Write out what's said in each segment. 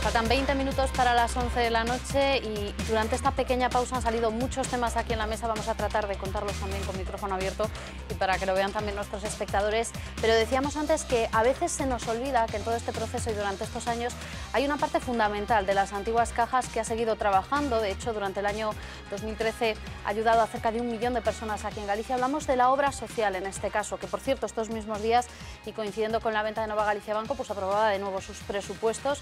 Faltan 20 minutos para las 11 de la noche y durante esta pequeña pausa han salido muchos temas aquí en la mesa. Vamos a tratar de contarlos también con micrófono abierto y para que lo vean también nuestros espectadores. Pero decíamos antes que a veces se nos olvida que en todo este proceso y durante estos años hay una parte fundamental de las antiguas cajas que ha seguido trabajando. De hecho, durante el año 2013 ha ayudado a cerca de 1 millón de personas aquí en Galicia. Hablamos de la obra social en este caso, que por cierto estos mismos días y coincidiendo con la venta de Nova Galicia Banco, pues aprobaba de nuevo sus presupuestos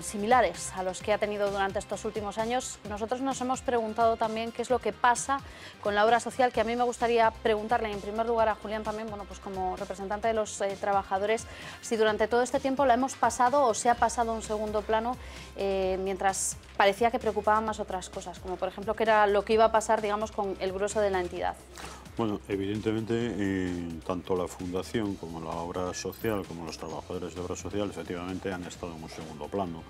similares a los que ha tenido durante estos últimos años. Nosotros nos hemos preguntado también qué es lo que pasa con la obra social, que a mí me gustaría preguntarle en primer lugar a Julián también, bueno, pues como representante de los trabajadores, si durante todo este tiempo la hemos pasado o se ha pasado a un segundo plano, mientras parecía que preocupaban más otras cosas, como por ejemplo que era lo que iba a pasar, digamos, con el grueso de la entidad. Bueno, evidentemente, tanto la Fundación como la obra social, como los trabajadores de obra social, efectivamente han estado en un segundo plano.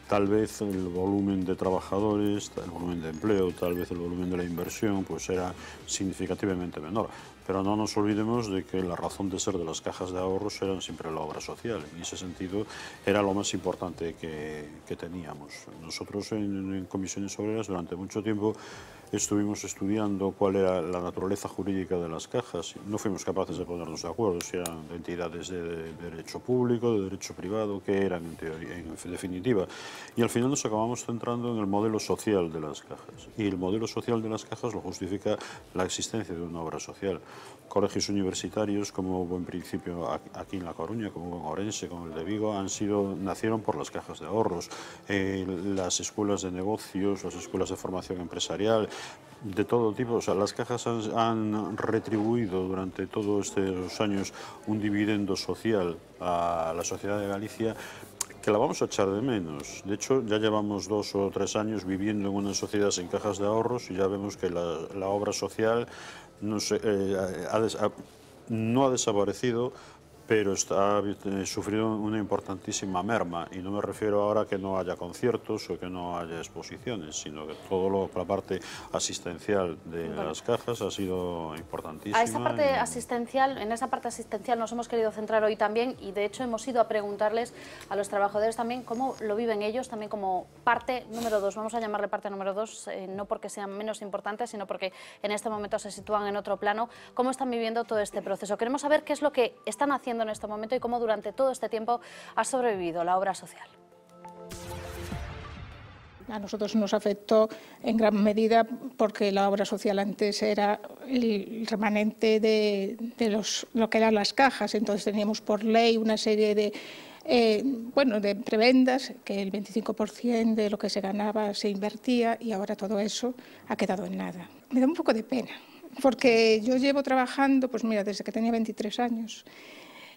Tal vez el volumen de trabajadores, el volumen de empleo, tal vez el volumen de la inversión, pues era significativamente menor. Pero no nos olvidemos de que la razón de ser de las cajas de ahorros eran siempre la obra social. En ese sentido, era lo más importante que teníamos. Nosotros en Comisiones Obreras durante mucho tiempo estuvimos estudiando cuál era la naturaleza jurídica de las cajas. No fuimos capaces de ponernos de acuerdo si eran entidades de derecho público, de derecho privado, qué eran en definitiva. Y al final nos acabamos centrando en el modelo social de las cajas. Y el modelo social de las cajas lo justifica la existencia de una obra social. Colegios universitarios como buen principio aquí en La Coruña, como en Orense, como el de Vigo, nacieron por las cajas de ahorros. Las escuelas de negocios, las escuelas de formación empresarial, de todo tipo. O sea, las cajas han retribuido durante todos estos años un dividendo social a la sociedad de Galicia que la vamos a echar de menos. De hecho, ya llevamos 2 o 3 años viviendo en una sociedad sin cajas de ahorros y ya vemos que la obra social no ha desaparecido, pero está sufriendo una importantísima merma, y no me refiero ahora a que no haya conciertos o que no haya exposiciones, sino que la parte asistencial de las cajas ha sido importantísima. A esa parte asistencial, en esa parte asistencial nos hemos querido centrar hoy también, y de hecho hemos ido a preguntarles a los trabajadores también cómo lo viven ellos, también como parte número 2, vamos a llamarle parte número 2, no porque sean menos importantes, sino porque en este momento se sitúan en otro plano. ¿Cómo están viviendo todo este proceso? Queremos saber qué es lo que están haciendo en este momento y cómo durante todo este tiempo ha sobrevivido la obra social. A nosotros nos afectó en gran medida porque la obra social antes era el remanente de lo que eran las cajas. Entonces teníamos por ley una serie de prebendas, que el 25% de lo que se ganaba se invertía, y ahora todo eso ha quedado en nada. Me da un poco de pena, porque yo llevo trabajando, pues mira, desde que tenía 23 años,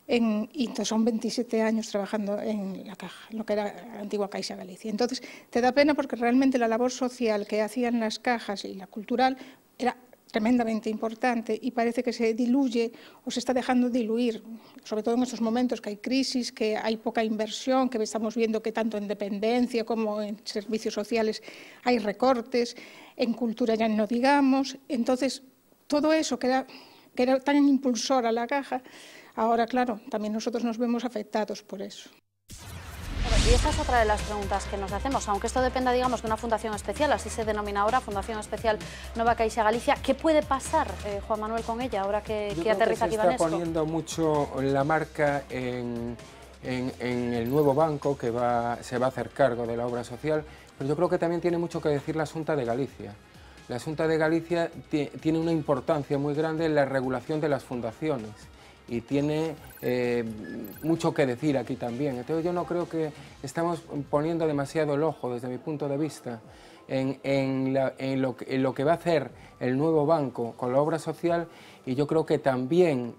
y entonces son 27 años trabajando en la caja, lo que era la antigua Caixa Galicia. Entonces te da pena porque realmente la labor social que hacían las cajas y la cultural era tremendamente importante, y parece que se diluye o se está dejando diluir, sobre todo en estos momentos que hay crisis, que hay poca inversión, que estamos viendo que tanto en dependencia como en servicios sociales hay recortes, en cultura ya no digamos. Entonces todo eso que era tan impulsor a la caja, ahora, claro, también nosotros nos vemos afectados por eso. Y esta es otra de las preguntas que nos hacemos. Aunque esto dependa, digamos, de una fundación especial, así se denomina ahora, Fundación Especial Nova Caixa Galicia, ¿qué puede pasar, Juan Manuel, con ella ahora que aterriza aquí Banesco? Se está poniendo mucho la marca en el nuevo banco que se va a hacer cargo de la obra social, pero yo creo que también tiene mucho que decir la Xunta de Galicia. La Xunta de Galicia tiene una importancia muy grande en la regulación de las fundaciones y tiene mucho que decir aquí también. Entonces yo no creo que estamos poniendo demasiado el ojo, desde mi punto de vista, en lo que va a hacer el nuevo banco con la obra social, y yo creo que también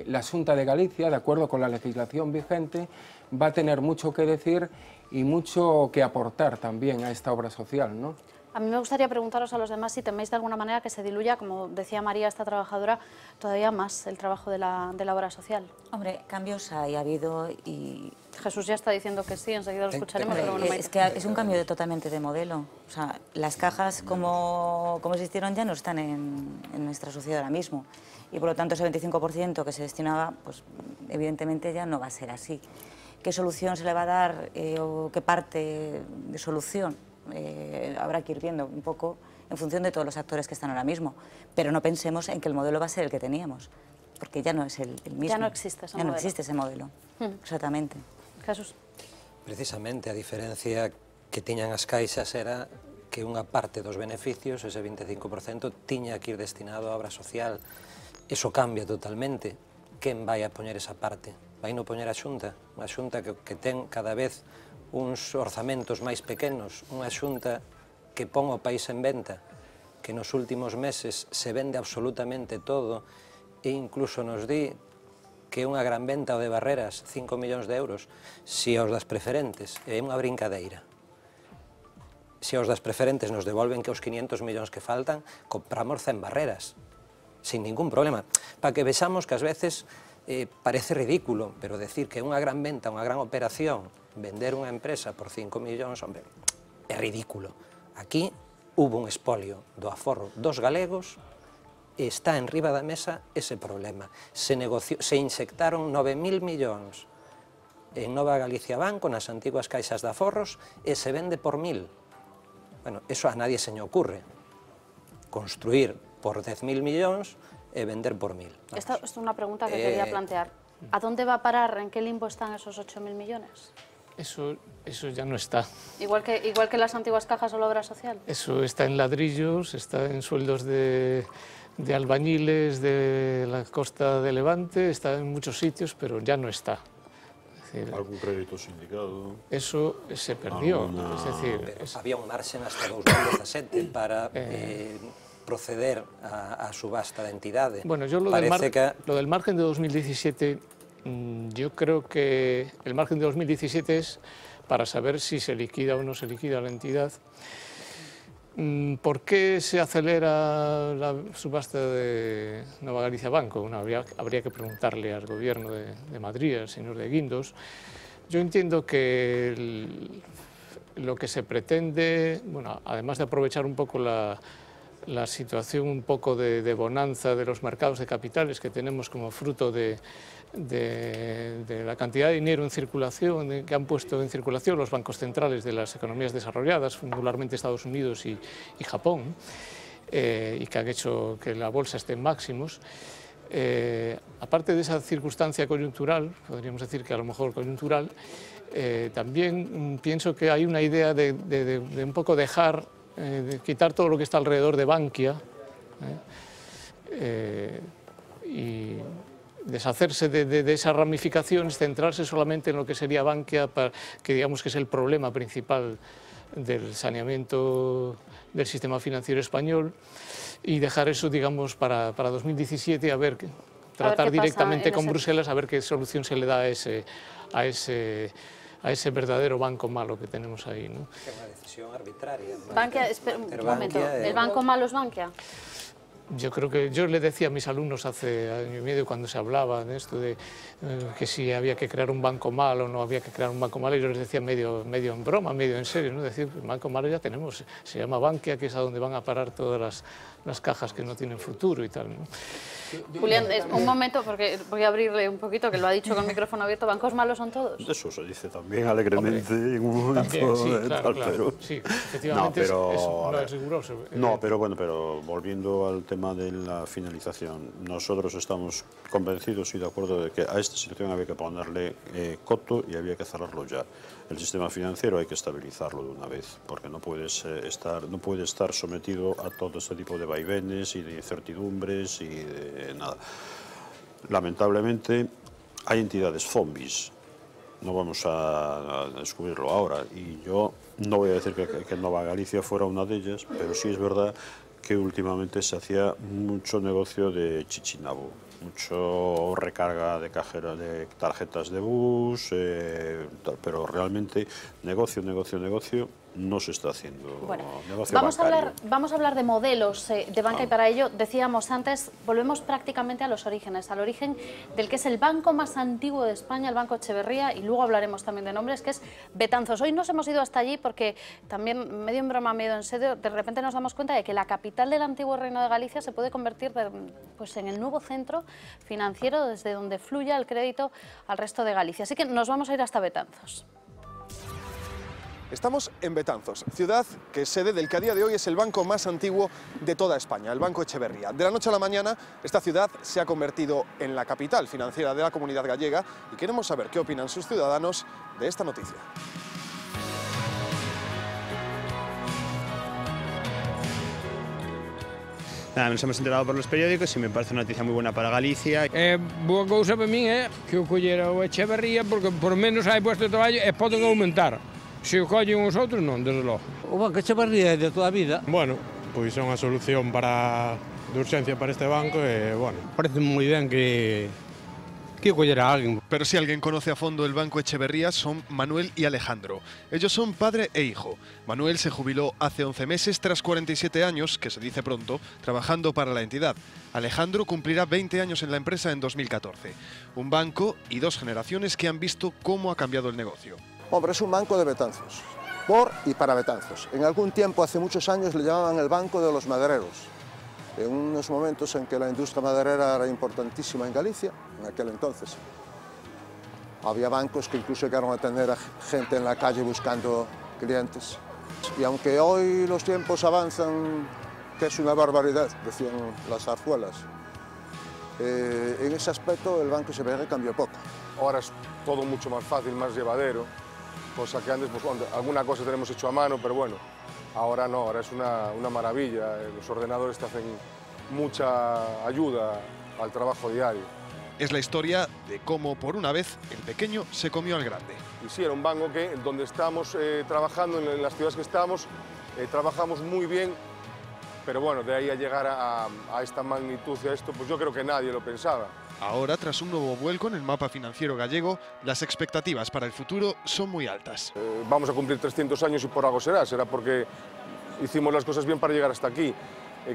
la Xunta de Galicia, de acuerdo con la legislación vigente, va a tener mucho que decir y mucho que aportar también a esta obra social, ¿no? A mí me gustaría preguntaros a los demás si teméis de alguna manera que se diluya, como decía María, esta trabajadora, todavía más el trabajo de la obra social. Hombre, cambios ha habido y... Jesús ya está diciendo que sí, enseguida lo escucharemos. Pero bueno, es que es un cambio totalmente de modelo. O sea, las cajas como existieron ya no están en nuestra sociedad ahora mismo. Y por lo tanto ese 25% que se destinaba, pues evidentemente ya no va a ser así. qué solución se le va a dar o qué parte de solución habrá que ir viendo un poco en función de todos los actores que están ahora mismo. Pero no pensemos en que el modelo va a ser el que teníamos, porque ya no es el mismo. Ya no existe ese modelo. Ya no existe ese modelo, exactamente. Jesús. Precisamente a diferencia que tiñan as caixas era que unha parte dos beneficios, ese 25%, tiña que ir destinado a obra social. Eso cambia totalmente. Quen vai a poñer esa parte? Vai non poñer a Xunta? Unha Xunta que ten cada vez uns orzamentos máis pequenos, unha Xunta que pon o país en venta, que nos últimos meses se vende absolutamente todo e incluso nos di que é unha gran venta o de Barreras, 5 millóns de euros, si aos das preferentes, é unha brincadeira. Se aos das preferentes nos devolven que os 500 millóns que faltan, compramos 100 Barreras, sin ningún problema. Para que vexamos que ás veces parece ridículo, pero decir que é unha gran venta, unha gran operación, vender unha empresa por 5 millóns, hombre, é ridículo. Aquí hubo un expolio do aforro dos galegos e está en riba da mesa ese problema. Se inyectaron 9.000 millóns en Nova Galicia Banco, nas antiguas caixas de aforros, e se vende por 1.000. Bueno, eso a nadie se lle ocurre. Construir por 10.000 millóns e vender por 1.000. Esta es una pregunta que quería plantear. ¿A dónde va a parar? ¿En qué limbo están esos 8.000 millones? Eso ya no está. Igual que las antiguas cajas o la obra social. Eso está en ladrillos, está en sueldos de albañiles de la costa de Levante, está en muchos sitios, pero ya no está. Es decir, algún crédito sindicado. Eso se perdió. Es decir, había un margen hasta 2017 para proceder a subasta de entidade. Bueno, yo lo del margen de 2017, yo creo que el margen de 2017 es para saber si se liquida o no se liquida la entidad. ¿Por qué se acelera la subasta de Nova Galicia Banco? Bueno, habría que preguntarle al gobierno de Madrid, al señor de Guindos. Yo entiendo que lo que se pretende, bueno, además de aprovechar un poco la situación un poco de bonanza de los mercados de capitales que tenemos como fruto de la cantidad de dinero en circulación, que han puesto en circulación los bancos centrales de las economías desarrolladas, singularmente Estados Unidos y Japón, y que han hecho que la bolsa esté en máximos. Aparte de esa circunstancia coyuntural, podríamos decir que a lo mejor coyuntural, también pienso que hay una idea de un poco dejar, de quitar todo lo que está alrededor de Bankia y deshacerse de esas ramificaciones, centrarse solamente en lo que sería Bankia, que digamos que es el problema principal del saneamiento del sistema financiero español, y dejar eso, digamos, para 2017, tratar directamente con Bruselas a ver qué solución se le da a ese verdadero banco malo que tenemos ahí, ¿no? Es una decisión arbitraria. Bankia, un momento, ¿el banco malo es Bankia? Yo creo que yo le decía a mis alumnos hace año y medio, cuando se hablaba de esto, de que si había que crear un banco malo o no había que crear un banco malo, yo les decía medio en broma, medio en serio, ¿no? Decir, el banco malo ya tenemos, se llama Bankia, que es a donde van a parar todas las cajas que no tienen futuro y tal, ¿no? Julián, un momento, porque voy a abrirle un poquito, que lo ha dicho con micrófono abierto. ¿Bancos malos son todos? Eso se dice también alegremente. Hombre, en un momento. También, sí, claro, pero... sí, efectivamente no es riguroso. No, pero bueno, volviendo al tema de la finalización, nosotros estamos convencidos y de acuerdo de que a esta situación había que ponerle coto y había que cerrarlo ya. El sistema financiero hay que estabilizarlo de una vez, porque no puede estar sometido a todo este tipo de vaivenes y de incertidumbres y de nada. Lamentablemente hay entidades zombies, no vamos a descubrirlo ahora, y yo no voy a decir que Nova Galicia fuera una de ellas, pero sí es verdad que últimamente se hacía mucho negocio de chichinabo, mucho recarga de cajera de tarjetas de bus, pero realmente negocio no se está haciendo Bueno, negocio vamos bancario. a hablar de modelos de banca y para ello, decíamos antes, volvemos prácticamente a los orígenes, al origen del que es el banco más antiguo de España, el Banco Echeverría, y luego hablaremos también de nombres, que es Betanzos. Hoy nos hemos ido hasta allí porque también, medio en broma, medio en serio, de repente nos damos cuenta de que la capital del antiguo Reino de Galicia se puede convertir pues, en el nuevo centro financiero desde donde fluya el crédito al resto de Galicia. Así que nos vamos a ir hasta Betanzos. Estamos en Betanzos, ciudad que es sede del que a día de hoy es el banco más antiguo de toda España, el Banco Echeverría. De la noche a la mañana, esta ciudad se ha convertido en la capital financiera de la comunidad gallega y queremos saber qué opinan sus ciudadanos de esta noticia. Nada, nos hemos enterado por los periódicos y me parece una noticia muy buena para Galicia. Boa cousa para min é que o collera o Echeverría porque por menos hai puesto de traballo e poden aumentar. Se o collen os outros non, desde logo. O Banco Echeverría é de toda a vida. Bueno, pois é unha solución de urxencia para este banco e, bueno, Parece moi ben que o collera alguén. Pero si alguien conoce a fondo el Banco Echeverría son Manuel y Alejandro. Ellos son padre e hijo. Manuel se jubiló hace 11 meses tras 47 años, que se dice pronto, trabajando para la entidad. Alejandro cumplirá 20 años en la empresa en 2014. Un banco y dos generaciones que han visto cómo ha cambiado el negocio. Hombre, es un banco de Betanzos, por y para Betanzos. En algún tiempo, hace muchos años, le llamaban el Banco de los Madereros. En unos momentos en que la industria maderera era importantísima en Galicia, en aquel entonces. Había bancos que incluso llegaron a tener a gente en la calle buscando clientes. Y aunque hoy los tiempos avanzan, que es una barbaridad, decían las zarzuelas, en ese aspecto el Banco Echeverría cambió poco. Ahora es todo mucho más fácil, más llevadero, cosa que antes, pues, alguna cosa tenemos hecho a mano, pero bueno, ahora no, ahora es una maravilla. Los ordenadores te hacen mucha ayuda al trabajo diario. Es la historia de cómo, por una vez, el pequeño se comió al grande. Y sí, era un banco que, donde estamos trabajando, en las ciudades que estamos, trabajamos muy bien, pero bueno, de ahí a llegar a esta magnitud y a esto, pues yo creo que nadie lo pensaba. Ahora, tras un nuevo vuelco en el mapa financiero gallego, las expectativas para el futuro son muy altas. Vamos a cumplir 300 años y por algo será porque hicimos las cosas bien para llegar hasta aquí.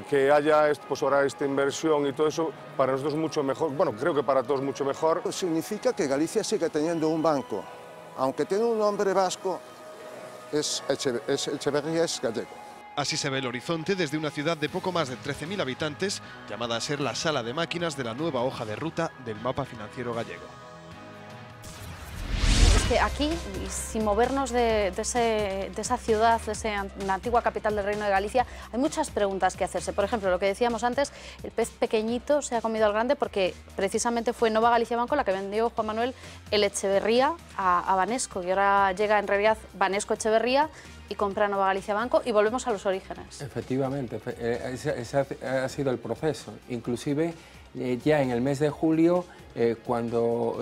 Que haya pues ahora esta inversión y todo eso, para nosotros mucho mejor, bueno, creo que para todos mucho mejor. Significa que Galicia sigue teniendo un banco, aunque tiene un nombre vasco, Echeverría es gallego. Así se ve el horizonte desde una ciudad de poco más de 13.000 habitantes, llamada a ser la sala de máquinas de la nueva hoja de ruta del mapa financiero gallego. Es que aquí, sin movernos de esa ciudad, de esa antigua capital del Reino de Galicia, hay muchas preguntas que hacerse. Por ejemplo, lo que decíamos antes, el pez pequeñito se ha comido al grande porque precisamente fue Nova Galicia Banco la que vendió Juan Manuel el Echeverría a Banesco, y ahora llega en realidad Banesco Echeverría y compra Nova Galicia Banco y volvemos a los orígenes. Efectivamente, ese ha sido el proceso. Inclusive ya en el mes de julio, cuando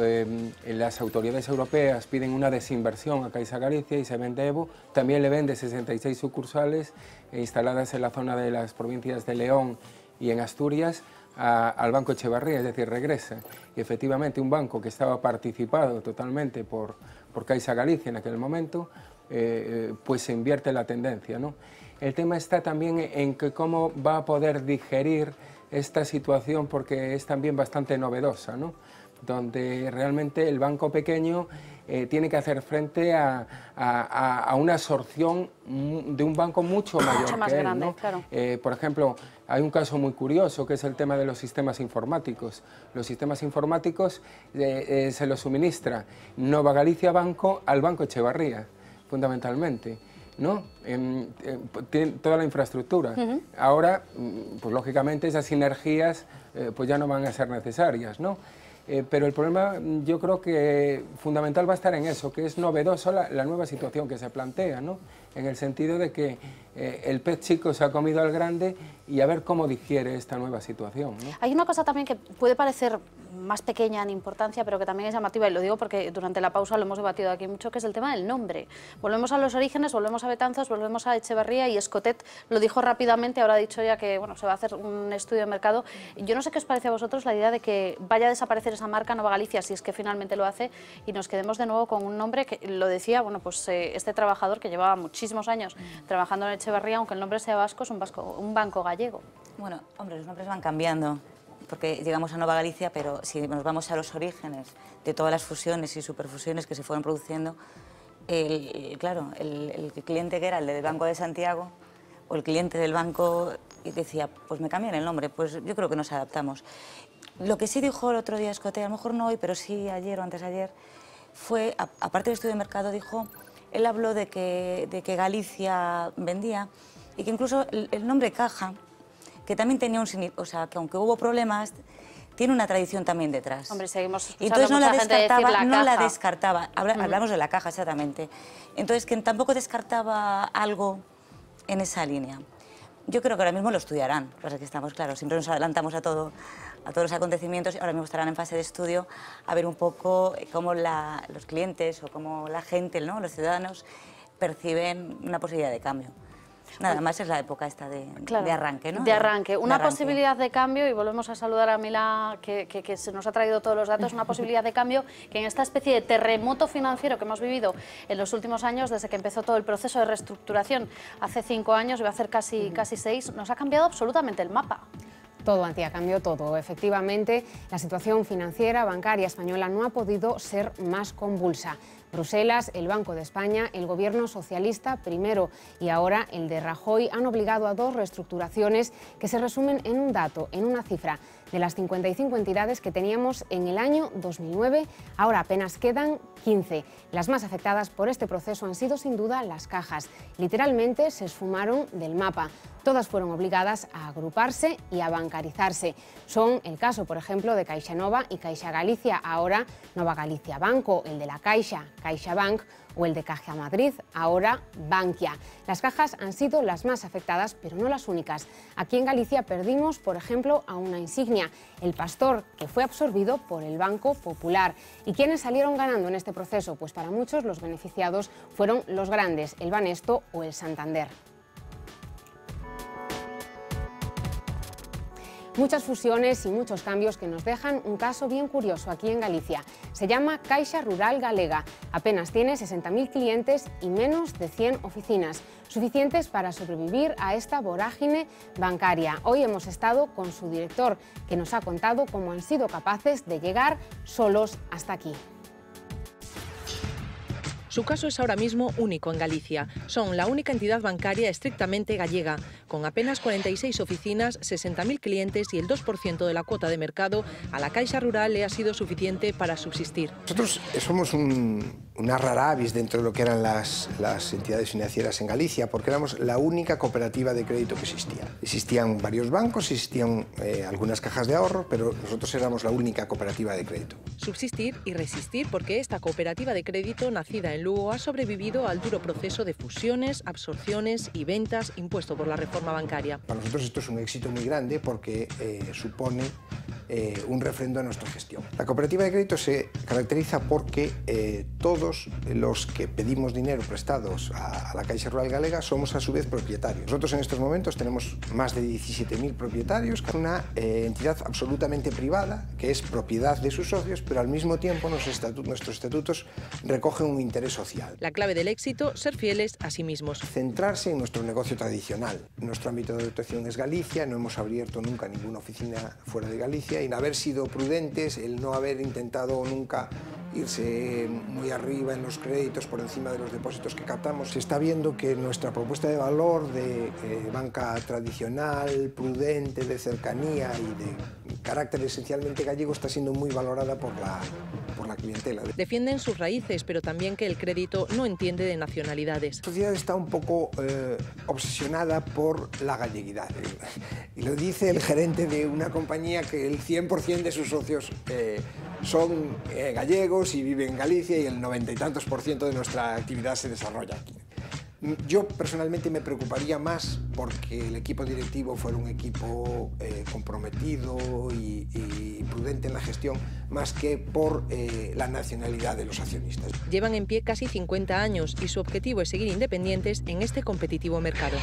las autoridades europeas piden una desinversión a Caixa Galicia y se vende Evo, también le vende 66 sucursales instaladas en la zona de las provincias de León y en Asturias al Banco Echeverría, es decir, regresa. Y efectivamente un banco que estaba participado totalmente por Caixa Galicia en aquel momento, pues se invierte la tendencia, ¿no? El tema está también en que cómo va a poder digerir esta situación, porque es también bastante novedosa, ¿no? Donde realmente el banco pequeño tiene que hacer frente a una absorción de un banco mucho mayor mucho más que él, grande, ¿no? claro. Por ejemplo, hay un caso muy curioso que es el tema de los sistemas informáticos. Los sistemas informáticos se los suministra Nova Galicia Banco al Banco Echeverría, fundamentalmente, ¿no? Tiene toda la infraestructura. Ahora, pues lógicamente esas sinergias pues ya no van a ser necesarias, ¿no? Pero el problema, yo creo que fundamental va a estar en eso, que es novedoso la nueva situación que se plantea, ¿no? En el sentido de que el pez chico se ha comido al grande y a ver cómo digiere esta nueva situación, ¿no? Hay una cosa también que puede parecer más pequeña en importancia, pero que también es llamativa, y lo digo porque durante la pausa lo hemos debatido aquí mucho, que es el tema del nombre. Volvemos a los orígenes, volvemos a Betanzos, volvemos a Echeverría, y Escotet lo dijo rápidamente, ahora ha dicho ya que bueno, se va a hacer un estudio de mercado. Yo no sé qué os parece a vosotros la idea de que vaya a desaparecer esa marca Nova Galicia, si es que finalmente lo hace, y nos quedemos de nuevo con un nombre que, lo decía, bueno, pues este trabajador que llevaba muchísimo muchísimos años trabajando en Echeverría, aunque el nombre sea vasco, es un banco gallego. Bueno, hombre, los nombres van cambiando, porque llegamos a Nova Galicia, pero si nos vamos a los orígenes de todas las fusiones y superfusiones que se fueron produciendo, claro, el cliente que era el del Banco de Santiago o el cliente del banco decía, pues me cambian el nombre, pues yo creo que nos adaptamos. Lo que sí dijo el otro día Escoté, a lo mejor no hoy, pero sí ayer o antes de ayer, fue, aparte del estudio de mercado, él habló de que Galicia vendía y que incluso el nombre Caja, que también tenía un significado, o sea, que aunque hubo problemas, tiene una tradición también detrás. Hombre, seguimos escuchando y entonces no la caja. descartaba, hablamos de la caja exactamente. Entonces que tampoco descartaba algo en esa línea. Yo creo que ahora mismo lo estudiarán, pues que estamos claros, siempre nos adelantamos a todos los acontecimientos y ahora mismo estarán en fase de estudio a ver un poco cómo los clientes o cómo la gente, ¿no?, los ciudadanos perciben una posibilidad de cambio. Nada más es la época esta de arranque, ¿no? De arranque. Una posibilidad de cambio, y volvemos a saludar a Milá, que se nos ha traído todos los datos, una posibilidad de cambio que en esta especie de terremoto financiero que hemos vivido en los últimos años, desde que empezó todo el proceso de reestructuración hace 5 años, va a hacer casi 6, nos ha cambiado absolutamente el mapa. Todo, Antía, cambió todo. Efectivamente, la situación financiera, bancaria española no ha podido ser más convulsa. Bruselas, el Banco de España, el gobierno socialista primero y ahora el de Rajoy han obligado a 2 reestructuraciones que se resumen en un dato, en una cifra. De las 55 entidades que teníamos en el año 2009, ahora apenas quedan 15. Las más afectadas por este proceso han sido sin duda las cajas. Literalmente se esfumaron del mapa. Todas fueron obligadas a agruparse y a bancarizarse. Son el caso, por ejemplo, de CaixaNova y Caixa Galicia, ahora Nova Galicia Banco, el de la Caixa, CaixaBank, o el de Caja Madrid, ahora Bankia. Las cajas han sido las más afectadas, pero no las únicas. Aquí en Galicia perdimos, por ejemplo, a una insignia, el Pastor, que fue absorbido por el Banco Popular. ¿Y quiénes salieron ganando en este proceso? Pues para muchos los beneficiados fueron los grandes, el Banesto o el Santander. Muchas fusiones y muchos cambios que nos dejan un caso bien curioso aquí en Galicia. Se llama Caixa Rural Galega. Apenas tiene 60.000 clientes y menos de 100 oficinas, suficientes para sobrevivir a esta vorágine bancaria. Hoy hemos estado con su director, que nos ha contado cómo han sido capaces de llegar solos hasta aquí. Su caso es ahora mismo único en Galicia. Son la única entidad bancaria estrictamente gallega, con apenas 46 oficinas, 60.000 clientes y el 2% de la cuota de mercado. A la Caixa Rural le ha sido suficiente para subsistir. Nosotros somos una rara avis dentro de lo que eran las entidades financieras en Galicia, porque éramos la única cooperativa de crédito que existía. Existían varios bancos, existían algunas cajas de ahorro, pero nosotros éramos la única cooperativa de crédito. Subsistir y resistir, porque esta cooperativa de crédito, nacida en Lugo, ha sobrevivido al duro proceso de fusiones, absorciones y ventas impuesto por la reforma bancaria. Para nosotros esto es un éxito muy grande porque supone un refrendo a nuestra gestión. La cooperativa de crédito se caracteriza porque todos los que pedimos dinero prestados a la Caixa Rural Galega somos a su vez propietarios. Nosotros en estos momentos tenemos más de 17.000 propietarios, una entidad absolutamente privada que es propiedad de sus socios, pero al mismo tiempo nuestros estatutos recogen un interés social. La clave del éxito, ser fieles a sí mismos. Centrarse en nuestro negocio tradicional. Nuestro ámbito de actuación es Galicia, no hemos abierto nunca ninguna oficina fuera de Galicia y haber sido prudentes, el no haber intentado nunca irse muy arriba en los créditos por encima de los depósitos que captamos. Se está viendo que nuestra propuesta de valor de banca tradicional, prudente, de cercanía y de carácter esencialmente gallego está siendo muy valorada por la clientela. Defienden sus raíces, pero también que el crédito no entiende de nacionalidades. La sociedad está un poco obsesionada por la galleguidad. Y lo dice el gerente de una compañía que el 100% de sus socios son gallegos y viven en Galicia y el 90 y tantos % de nuestra actividad se desarrolla aquí. Yo personalmente me preocuparía más porque el equipo directivo fuera un equipo comprometido y prudente en la gestión, más que por la nacionalidad de los accionistas. Llevan en pie casi 50 años y su objetivo es seguir independientes en este competitivo mercado.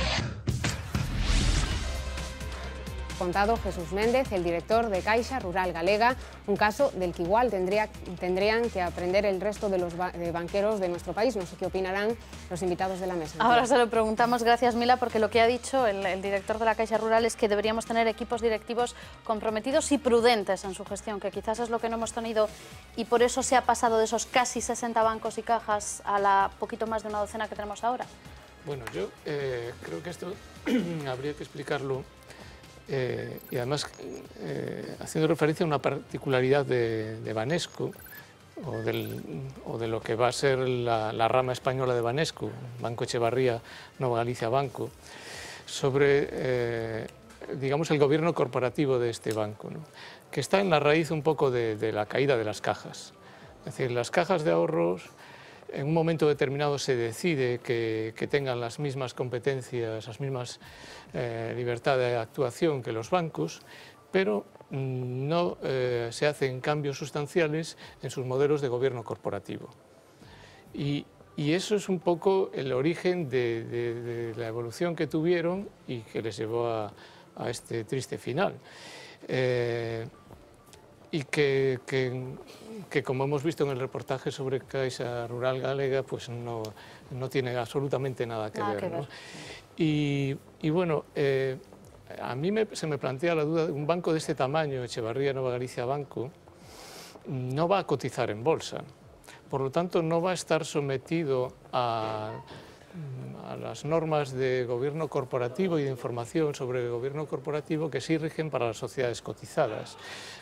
contado Jesús Méndez, el director de Caixa Rural Galega, un caso del que igual tendrían que aprender el resto de los banqueros de nuestro país. No sé qué opinarán los invitados de la mesa. Ahora se lo preguntamos, gracias Mila, porque lo que ha dicho el director de la Caixa Rural es que deberíamos tener equipos directivos comprometidos y prudentes en su gestión, que quizás es lo que no hemos tenido y por eso se ha pasado de esos casi 60 bancos y cajas a la poquito más de una docena que tenemos ahora. Bueno, yo creo que esto habría que explicarlo y además haciendo referencia a una particularidad de Banesco o de lo que va a ser la rama española de Banesco, Banco Echevarría, Nova Galicia Banco, sobre digamos el gobierno corporativo de este banco, ¿no? Que está en la raíz un poco de la caída de las cajas. Es decir, las cajas de ahorros en un momento determinado se decide que tengan las mismas competencias, las mismas libertad de actuación que los bancos, pero no se hacen cambios sustanciales en sus modelos de gobierno corporativo. Y eso es un poco el origen de la evolución que tuvieron y que les llevó a este triste final. Y que como hemos visto en el reportaje sobre Caixa Rural Galega, pues no tiene absolutamente nada que ver, ¿no? Y bueno, a mí se me plantea la duda de un banco de este tamaño, Echevarría Nova Galicia Banco, no va a cotizar en bolsa, por lo tanto no va a estar sometido a las normas de gobierno corporativo y de información sobre el gobierno corporativo que sí rigen para las sociedades cotizadas.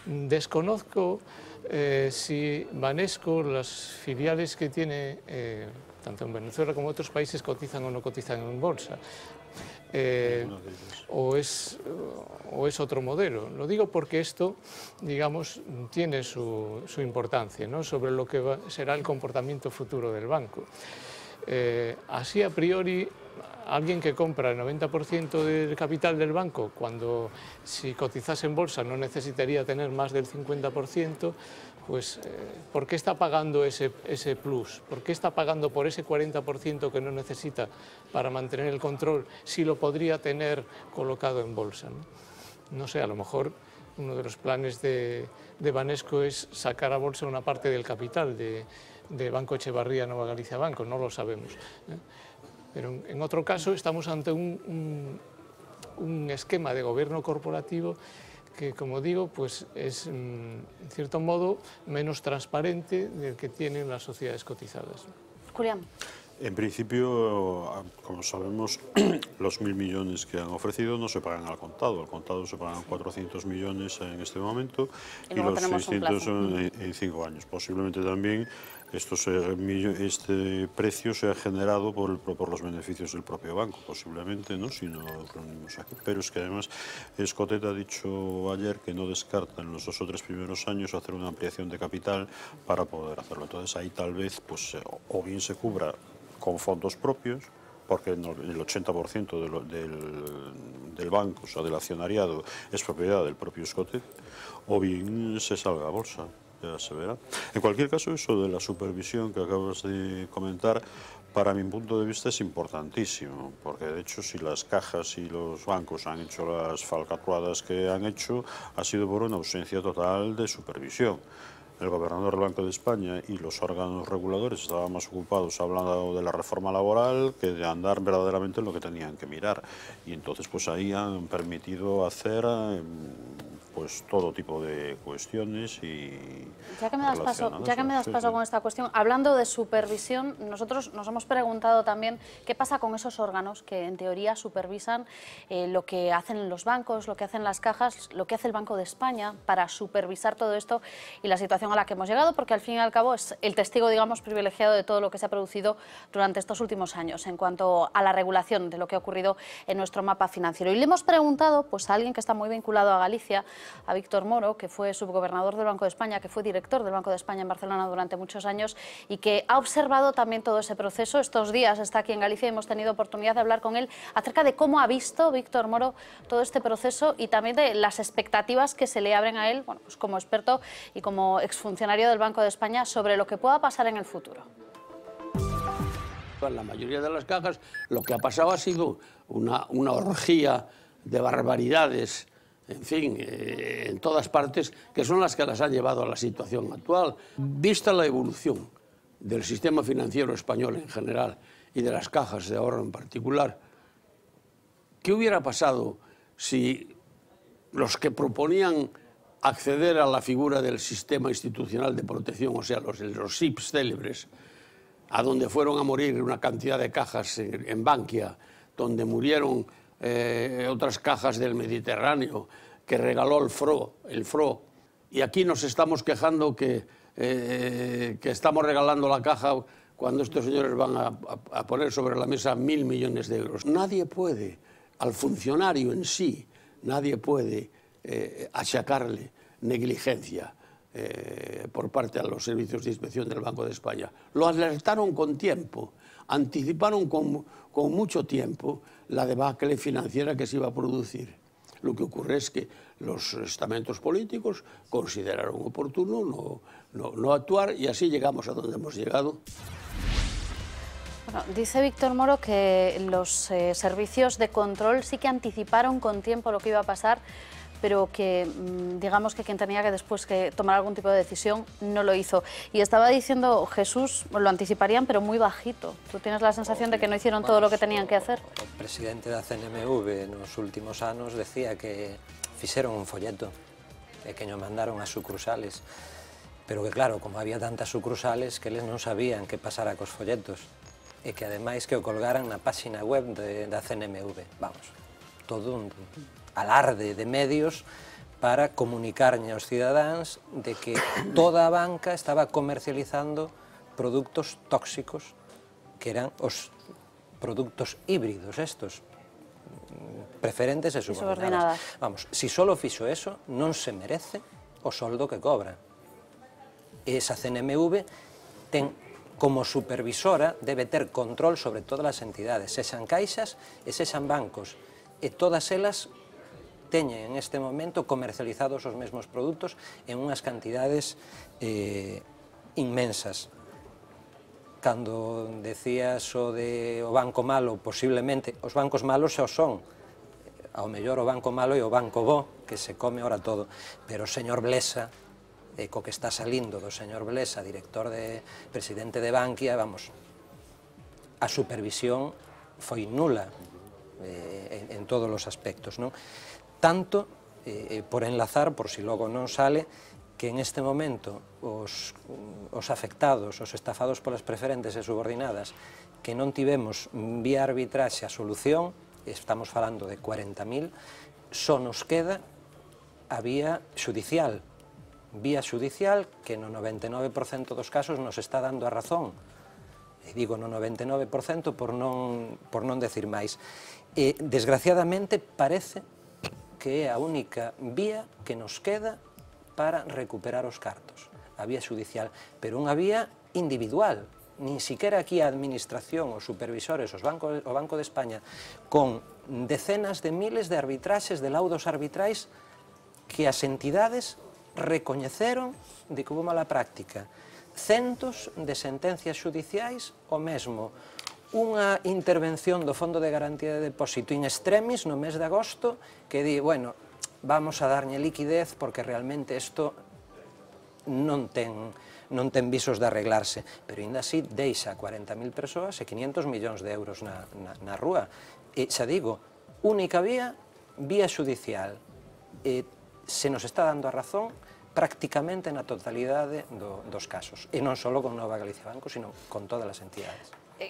Desconozco si Banesco, las filiales que tiene, tanto en Venezuela como en otros países, cotizan o no cotizan en bolsa. O es otro modelo. Lo digo porque esto, digamos, tiene su importancia, ¿no?, sobre lo que será el comportamiento futuro del banco. Así a priori, alguien que compra el 90% del capital del banco, cuando si cotizase en bolsa no necesitaría tener más del 50%, pues ¿por qué está pagando ese plus? ¿Por qué está pagando por ese 40% que no necesita para mantener el control si lo podría tener colocado en bolsa, ¿no? No sé, a lo mejor uno de los planes de Banesco es sacar a bolsa una parte del capital de Banco Echevarría Nova Galicia Banco, no lo sabemos. Pero en otro caso estamos ante un esquema de gobierno corporativo que, como digo, pues es en cierto modo menos transparente del que tienen las sociedades cotizadas. Julián. En principio, como sabemos, los 1.000 millones que han ofrecido no se pagan al contado se pagan 400 millones en este momento y los 600 en 5 años. Posiblemente también este precio sea generado por los beneficios del propio banco, posiblemente, ¿no?, si no reunimos aquí. Pero es que además Escotet ha dicho ayer que no descarta en los 2 o 3 primeros años hacer una ampliación de capital para poder hacerlo. Entonces ahí tal vez pues, o bien se cubra con fondos propios, porque el 80% del banco, o sea, del accionariado, es propiedad del propio Escotet, o bien se salga a bolsa. Ya se verá. En cualquier caso, eso de la supervisión que acabas de comentar, para mi punto de vista es importantísimo, porque de hecho si las cajas y los bancos han hecho las falcatruadas que han hecho, ha sido por una ausencia total de supervisión. El gobernador del Banco de España y los órganos reguladores estaban más ocupados hablando de la reforma laboral que de andar verdaderamente en lo que tenían que mirar. Y entonces pues ahí han permitido hacer pues todo tipo de cuestiones y ya que me das paso con esta cuestión, hablando de supervisión, nosotros nos hemos preguntado también qué pasa con esos órganos que en teoría supervisan lo que hacen los bancos, lo que hacen las cajas, lo que hace el Banco de España para supervisar todo esto y la situación a la que hemos llegado, porque al fin y al cabo es el testigo, digamos, privilegiado de todo lo que se ha producido durante estos últimos años en cuanto a la regulación de lo que ha ocurrido en nuestro mapa financiero. Y le hemos preguntado pues, a alguien que está muy vinculado a Galicia, a Víctor Moro, que fue subgobernador del Banco de España, que fue director del Banco de España en Barcelona durante muchos años y que ha observado también todo ese proceso. Estos días está aquí en Galicia y hemos tenido oportunidad de hablar con él acerca de cómo ha visto Víctor Moro todo este proceso y también de las expectativas que se le abren a él, bueno, pues como experto y como exfuncionario del Banco de España, sobre lo que pueda pasar en el futuro. La mayoría de las cajas lo que ha pasado ha sido una orgía de barbaridades en fin, en todas partes, que son las que las han llevado a la situación actual. Vista la evolución del sistema financiero español en general y de las cajas de ahorro en particular, ¿qué hubiera pasado si los que proponían acceder a la figura del sistema institucional de protección, o sea, los SIPs célebres, a donde fueron a morir una cantidad de cajas en Bankia, donde murieron otras cajas del Mediterráneo, que regaló el FRO, y aquí nos estamos quejando que estamos regalando la caja cuando estos señores van a poner sobre la mesa 1.000 millones de euros. Nadie puede, al funcionario en sí, nadie puede achacarle negligencia por parte de los servicios de inspección del Banco de España. Lo alertaron con tiempo, anticiparon con mucho tiempo la debacle financiera que se iba a producir. Lo que ocurre es que los estamentos políticos consideraron oportuno no actuar y así llegamos a donde hemos llegado. Bueno, dice Víctor Moro que los servicios de control sí que anticiparon con tiempo lo que iba a pasar, pero que digamos que quien tenía que después tomar algún tipo de decisión no lo hizo. Y estaba diciendo Jesús, lo anticiparían pero muy bajito. ¿Tú tienes la sensación de que no hicieron todo lo que tenían que hacer? O presidente da CNMV nos últimos anos decía que fixeron un folleto e que nos mandaron as sucursales, pero que claro, como había tantas sucursales que eles non sabían que pasara cos folletos e que ademais que o colgaran na páxina web da CNMV. Vamos, todo un alarde de medios para comunicarlle aos cidadáns de que toda a banca estaba comercializando produtos tóxicos, que eran os produtos híbridos estos, preferentes e subordinadas. Vamos, si solo fixo eso, non se merece o soldo que cobra. Esa CNMV ten como supervisora, debe ter control sobre todas as entidades, sexan caixas e sexan bancos, e todas elas teñen en este momento comercializados os mesmos produtos en unhas cantidades inmensas. Cando decías o banco malo, posiblemente, os bancos malos xa o son, ao mellor o banco malo e o banco bo, que se come ora todo, pero o señor Blesa, co que está salindo do señor Blesa, presidente de Bankia, vamos, a supervisión foi nula en todos os aspectos, non? Tanto, por enlazar, por si logo non sale, que en este momento os afectados, os estafados polas preferentes e subordinadas, que non tivemos vía arbitraxe a solución, estamos falando de 40.000, só nos queda a vía xudicial que no 99% dos casos nos está dando a razón. E digo no 99% por non decir máis. Desgraciadamente parece que é a única vía que nos queda para recuperar os cartos, a vía xudicial, pero unha vía individual. Nin siquiera aquí a administración, os supervisores, o Banco de España, con decenas de miles de arbitraxes, de laudos arbitrais, que as entidades recoñeceron de que hubo mala práctica. Centos de sentencias xudiciais, o mesmo. Unha intervención do Fondo de Garantía de Depósito in extremis no mes de agosto que di, bueno, vamos a darlle liquidez porque realmente isto non ten visos de arreglarse, pero ainda así deixa 40.000 persoas e 500 millóns de euros na rúa. E xa digo, única vía xudicial. Se nos está dando a razón prácticamente na totalidade dos casos, e non só con Nova Galicia Banco, sino con todas as entidades.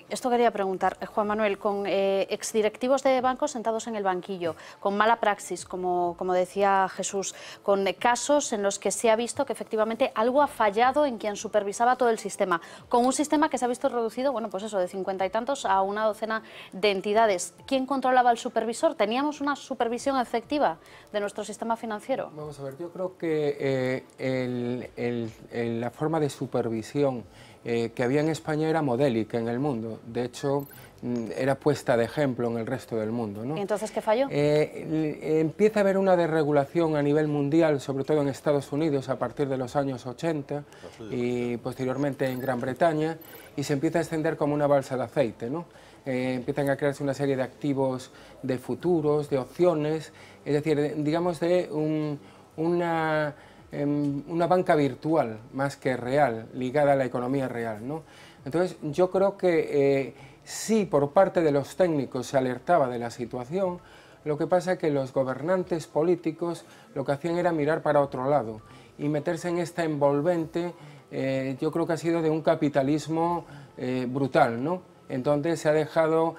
Esto quería preguntar, Juan Manuel, con exdirectivos de bancos sentados en el banquillo, con mala praxis, como decía Jesús, con casos en los que se ha visto que efectivamente algo ha fallado en quien supervisaba todo el sistema, con un sistema que se ha visto reducido, bueno, pues eso, de 50 y tantos a una docena de entidades. ¿Quién controlaba al supervisor? ¿Teníamos una supervisión efectiva de nuestro sistema financiero? Vamos a ver, yo creo que la forma de supervisión que había en España era modélica en el mundo. De hecho, era puesta de ejemplo en el resto del mundo, ¿no? ¿Y entonces qué falló? Empieza a haber una desregulación a nivel mundial, sobre todo en Estados Unidos, a partir de los años 80 y posteriormente en Gran Bretaña, y se empieza a extender como una balsa de aceite, ¿no? empiezan a crearse una serie de activos de futuros, de opciones, es decir, digamos de una banca virtual más que real, ligada a la economía real, ¿no? Entonces yo creo que sí, por parte de los técnicos se alertaba de la situación, lo que pasa es que los gobernantes políticos lo que hacían era mirar para otro lado y meterse en esta envolvente, yo creo que ha sido de un capitalismo brutal, ¿no? En donde se ha dejado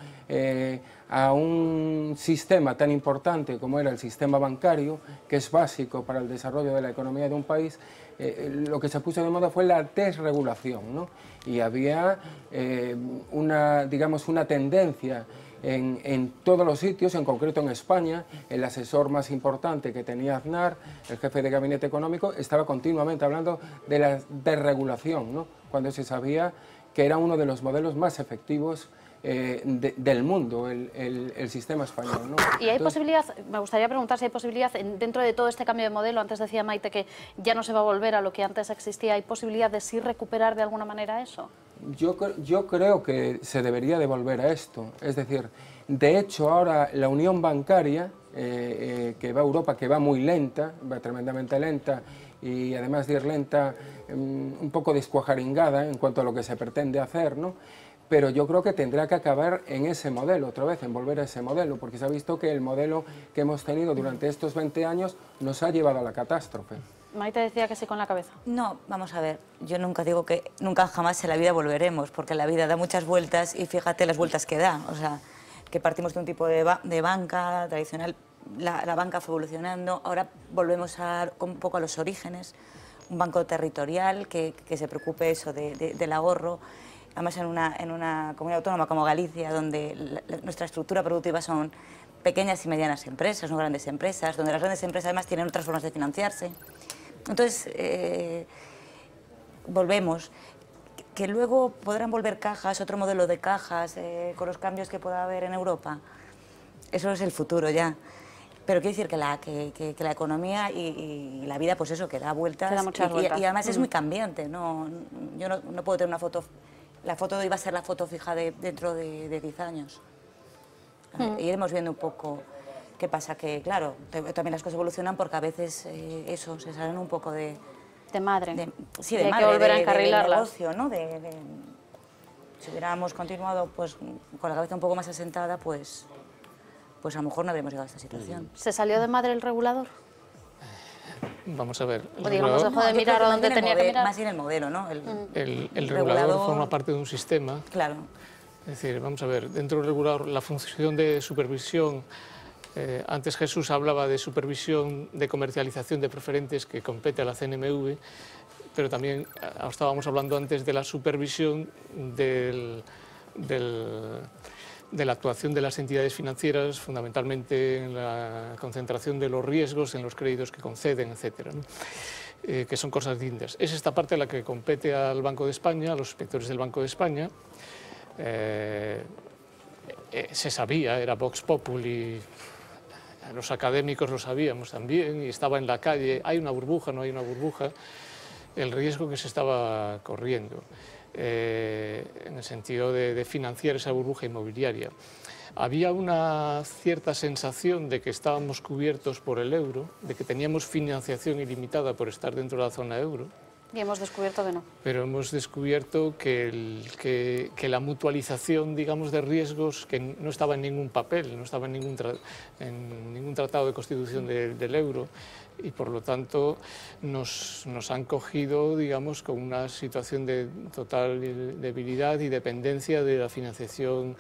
a un sistema tan importante como era el sistema bancario, que es básico para el desarrollo de la economía de un país, lo que se puso de moda fue la desregulación, ¿no? Y había digamos, una tendencia en todos los sitios, en concreto en España. El asesor más importante que tenía Aznar, el jefe de gabinete económico, estaba continuamente hablando de la desregulación, ¿no? Cuando se sabía que era uno de los modelos más efectivos del mundo, el sistema español, ¿no? Y hay posibilidad, me gustaría preguntar si hay posibilidad, dentro de todo este cambio de modelo, antes decía Maite que ya no se va a volver a lo que antes existía, ¿hay posibilidad de sí recuperar de alguna manera eso? Yo creo que se debería de volver a esto, es decir, de hecho ahora la unión bancaria que va a Europa, que va muy lenta, va tremendamente lenta, y además de ir lenta, un poco descuajaringada en cuanto a lo que se pretende hacer, ¿no? Pero yo creo que tendrá que acabar en ese modelo, otra vez, en volver a ese modelo, porque se ha visto que el modelo que hemos tenido durante estos 20 años nos ha llevado a la catástrofe. Maite decía que sí con la cabeza. No, vamos a ver, yo nunca digo que nunca jamás en la vida volveremos, porque la vida da muchas vueltas y fíjate las vueltas que da, o sea, que partimos de un tipo de banca tradicional, la banca fue evolucionando, ahora volvemos un poco a los orígenes, un banco territorial que se preocupe eso del ahorro. Además en una comunidad autónoma como Galicia, donde nuestra estructura productiva son pequeñas y medianas empresas, no grandes empresas, donde las grandes empresas además tienen otras formas de financiarse. Entonces, volvemos. Que luego podrán volver cajas, otro modelo de cajas, con los cambios que pueda haber en Europa. Eso es el futuro ya. Pero quiero decir que la economía y la vida, pues eso, que da vueltas. Que da muchas vueltas. Y además es muy cambiante, ¿no? Yo no puedo tener una foto. La foto iba a ser la foto fija dentro de 10 años. Iremos viendo un poco qué pasa, que claro, también las cosas evolucionan porque a veces se salen un poco de madre. Sí, de hay madre, que volver a de encarrilarlas. negocio, ¿no? Si hubiéramos continuado pues, con la cabeza un poco más asentada, pues a lo mejor no habríamos llegado a esta situación. ¿Se salió de madre el regulador? Vamos a ver. O digamos, dejó de mirar a donde tenía que mirar. Más en el modelo, ¿no? El regulador forma parte de un sistema. Claro. Es decir, vamos a ver, dentro del regulador, la función de supervisión, antes Jesús hablaba de supervisión de comercialización de preferentes que compete a la CNMV, pero también estábamos hablando antes de la supervisión de la actuación de las entidades financieras, fundamentalmente en la concentración de los riesgos, en los créditos que conceden, etcétera, ¿no? Que son cosas distintas. Es esta parte la que compete al Banco de España, a los inspectores del Banco de España. Se sabía, era Vox Populi, los académicos lo sabíamos también, y estaba en la calle, hay una burbuja, no hay una burbuja, el riesgo que se estaba corriendo. En el sentido de financiar esa burbuja inmobiliaria. Había una cierta sensación de que estábamos cubiertos por el euro, de que teníamos financiación ilimitada por estar dentro de la zona euro. Y hemos descubierto que no. Pero hemos descubierto que la mutualización, digamos, de riesgos, que no estaba en ningún papel, no estaba en ningún tratado de constitución del euro, y por lo tanto nos han cogido, digamos, con una situación de total debilidad y dependencia de la financiación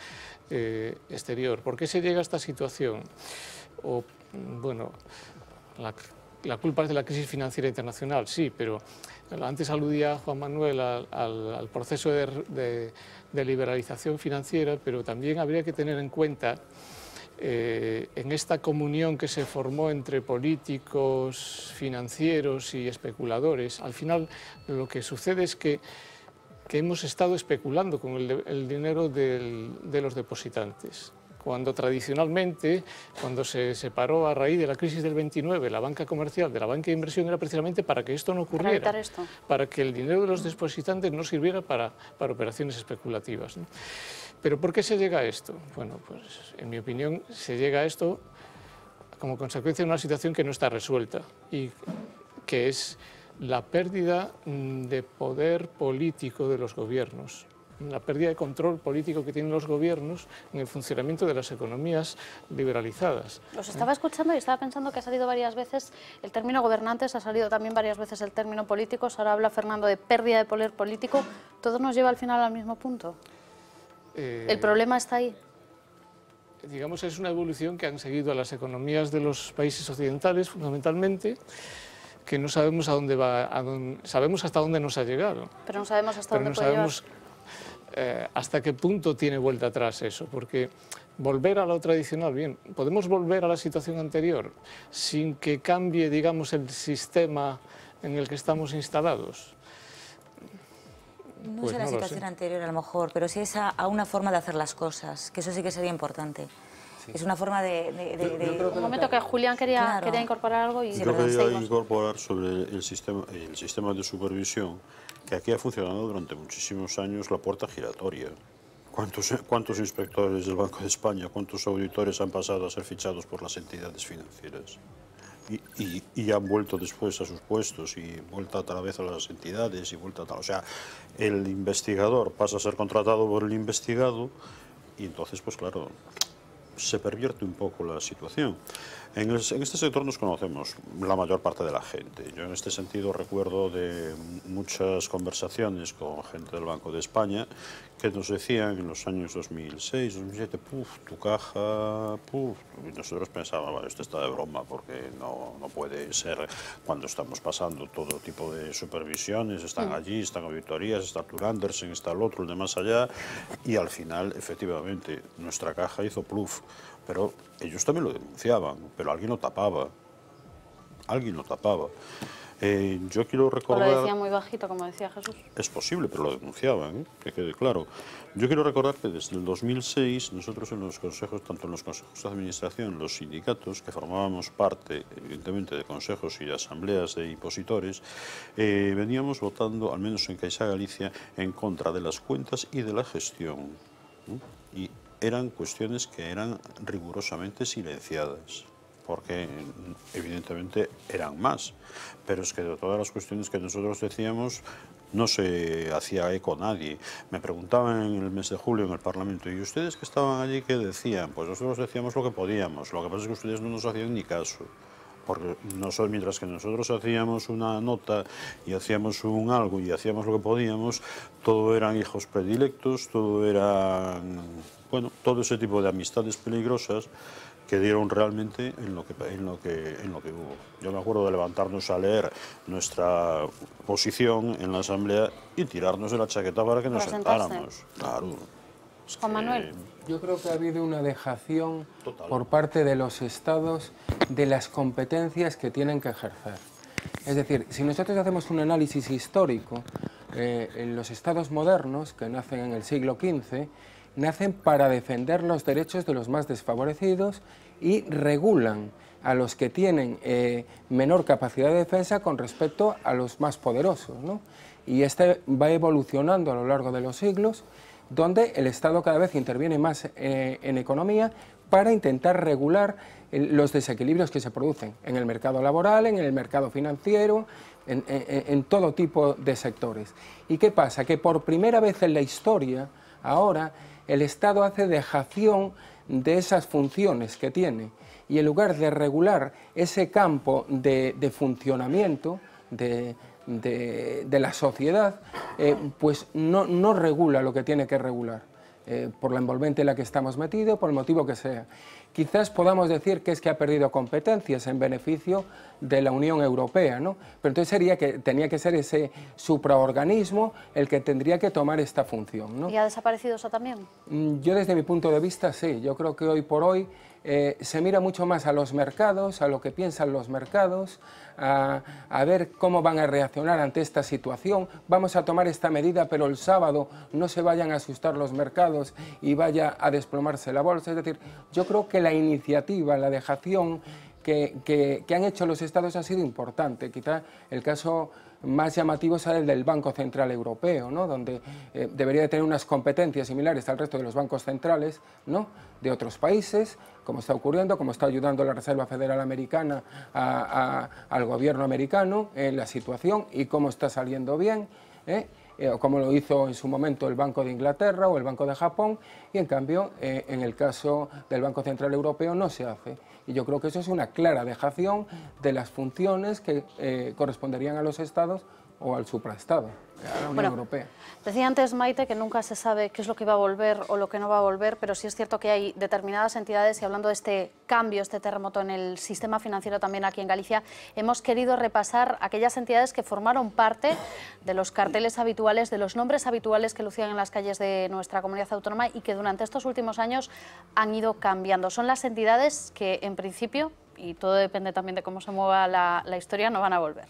exterior. ¿Por qué se llega a esta situación? Bueno, la culpa es de la crisis financiera internacional, sí, pero antes aludía Juan Manuel al proceso de liberalización financiera, pero también habría que tener en cuenta en esta comunión que se formó entre políticos, financieros y especuladores. Al final lo que sucede es que hemos estado especulando con el dinero de los depositantes, cuando tradicionalmente, cuando se separó a raíz de la crisis del 29 la banca comercial de la banca de inversión, era precisamente para que esto no ocurriera, para evitar esto, para que el dinero de los depositantes no sirviera para operaciones especulativas, ¿no? ¿Pero por qué se llega a esto? Bueno, pues en mi opinión se llega a esto como consecuencia de una situación que no está resuelta y que es la pérdida de poder político de los gobiernos, la pérdida de control político que tienen los gobiernos en el funcionamiento de las economías liberalizadas. Los estaba escuchando y estaba pensando que ha salido varias veces el término gobernantes, ha salido también varias veces el término políticos, ahora habla Fernando de pérdida de poder político, ¿todo nos lleva al final al mismo punto? ¿El problema está ahí? Digamos, es una evolución que han seguido las economías de los países occidentales, fundamentalmente, que no sabemos a dónde va, sabemos hasta dónde nos ha llegado. Pero no sabemos hasta dónde puede llegar. Hasta qué punto tiene vuelta atrás eso, porque volver a lo tradicional, bien, podemos volver a la situación anterior sin que cambie, digamos, el sistema en el que estamos instalados. No Pues sé la situación anterior a lo mejor, pero sí es a una forma de hacer las cosas, que eso sí que sería importante. Sí. Es una forma de... Un momento que Julián quería incorporar algo y... Yo quería incorporar sobre el sistema de supervisión, que aquí ha funcionado durante muchísimos años la puerta giratoria. ¿Cuántos inspectores del Banco de España, cuántos auditores han pasado a ser fichados por las entidades financieras? Y han vuelto después a sus puestos y vuelta otra vez a las entidades y vuelta a tal. O sea, el investigador pasa a ser contratado por el investigado y entonces, pues claro, se pervierte un poco la situación. En este sector nos conocemos la mayor parte de la gente. Yo en este sentido recuerdo de muchas conversaciones con gente del Banco de España que nos decían en los años 2006, 2007, tu caja, y nosotros pensábamos, bueno, esto está de broma porque no puede ser cuando estamos pasando todo tipo de supervisiones, están allí, están auditorías, está Arthur Andersen, está el otro, el de más allá, y al final, efectivamente, nuestra caja hizo pluf. Pero ellos también lo denunciaban, pero alguien lo tapaba. Alguien lo tapaba. Yo quiero recordar... O lo decía muy bajito, como decía Jesús. Es posible, pero lo denunciaban, que quede claro. Yo quiero recordar que desde el 2006, nosotros en los consejos, tanto en los consejos de administración, los sindicatos, que formábamos parte, evidentemente, de consejos y asambleas de impositores, veníamos votando, al menos en Caixa Galicia, en contra de las cuentas y de la gestión, ¿no? Y eran cuestiones que eran rigurosamente silenciadas, porque evidentemente eran más, pero es que de todas las cuestiones que nosotros decíamos no se hacía eco nadie. Me preguntaban en el mes de julio en el Parlamento, ¿y ustedes que estaban allí qué decían? Pues nosotros decíamos lo que podíamos, lo que pasa es que ustedes no nos hacían ni caso. Porque mientras que nosotros hacíamos una nota y hacíamos un algo y hacíamos lo que podíamos, todo eran hijos predilectos, todo eran, bueno, todo ese tipo de amistades peligrosas que dieron realmente en lo que hubo. Yo me acuerdo de levantarnos a leer nuestra posición en la Asamblea y tirarnos de la chaqueta para que nos sentáramos. Claro. Juan Manuel. Yo creo que ha habido una dejación por parte de los Estados de las competencias que tienen que ejercer. Es decir, si nosotros hacemos un análisis histórico, en los Estados modernos, que nacen en el siglo XV, nacen para defender los derechos de los más desfavorecidos y regulan a los que tienen menor capacidad de defensa con respecto a los más poderosos, ¿no? Y este va evolucionando a lo largo de los siglos, donde el Estado cada vez interviene más en economía para intentar regular los desequilibrios que se producen en el mercado laboral, en el mercado financiero, en todo tipo de sectores. ¿Y qué pasa? Que por primera vez en la historia, ahora, el Estado hace dejación de esas funciones que tiene y en lugar de regular ese campo de funcionamiento de la sociedad, pues no regula lo que tiene que regular, por la envolvente en la que estamos metidos, por el motivo que sea. Quizás podamos decir que es que ha perdido competencias en beneficio de la Unión Europea, ¿no? Pero entonces tenía que ser ese supraorganismo el que tendría que tomar esta función, ¿no? ¿Y ha desaparecido eso también? Yo desde mi punto de vista sí, yo creo que hoy por hoy se mira mucho más a los mercados, a lo que piensan los mercados, a ver cómo van a reaccionar ante esta situación. Vamos a tomar esta medida, pero el sábado no se vayan a asustar los mercados y vaya a desplomarse la bolsa. Es decir, yo creo que la iniciativa, la dejación que han hecho los estados ha sido importante. Quizá el caso más llamativo es el del Banco Central Europeo, ¿no? Donde debería de tener unas competencias similares al resto de los bancos centrales, ¿no?, de otros países, como está ocurriendo, como está ayudando la Reserva Federal Americana al gobierno americano en la situación y cómo está saliendo bien, como lo hizo en su momento el Banco de Inglaterra o el Banco de Japón, y en cambio en el caso del Banco Central Europeo no se hace. Y yo creo que eso es una clara dejación de las funciones que corresponderían a los estados o al supraestado, a la Unión Europea. Decía antes Maite que nunca se sabe qué es lo que va a volver o lo que no va a volver, pero sí es cierto que hay determinadas entidades, y hablando de este cambio, este terremoto en el sistema financiero también aquí en Galicia, hemos querido repasar aquellas entidades que formaron parte de los carteles habituales, de los nombres habituales que lucían en las calles de nuestra comunidad autónoma y que durante estos últimos años han ido cambiando. Son las entidades que en principio, y todo depende también de cómo se mueva la historia, no van a volver.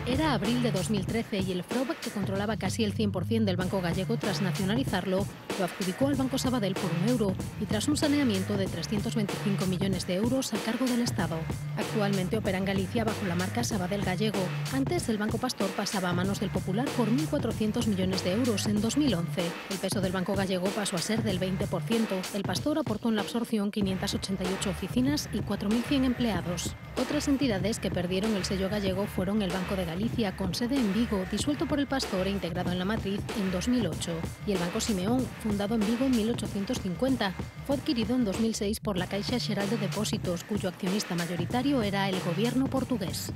Era abril de 2013 y el FROB, que controlaba casi el 100% del Banco Gallego tras nacionalizarlo, lo adjudicó al Banco Sabadell por €1 y tras un saneamiento de 325 millones de euros a cargo del Estado. Actualmente opera en Galicia bajo la marca Sabadell Gallego. Antes el Banco Pastor pasaba a manos del Popular por 1.400 millones de euros en 2011. El peso del Banco Gallego pasó a ser del 20%. El Pastor aportó en la absorción 588 oficinas y 4.100 empleados. Otras entidades que perdieron el sello gallego fueron el Banco de Galicia, con sede en Vigo, disuelto por el Pastor e integrado en la matriz en 2008, y el Banco Simeón, fundado en Vigo en 1850. Fue adquirido en 2006 por la Caixa Xeral de Depósitos, cuyo accionista mayoritario era el gobierno portugués.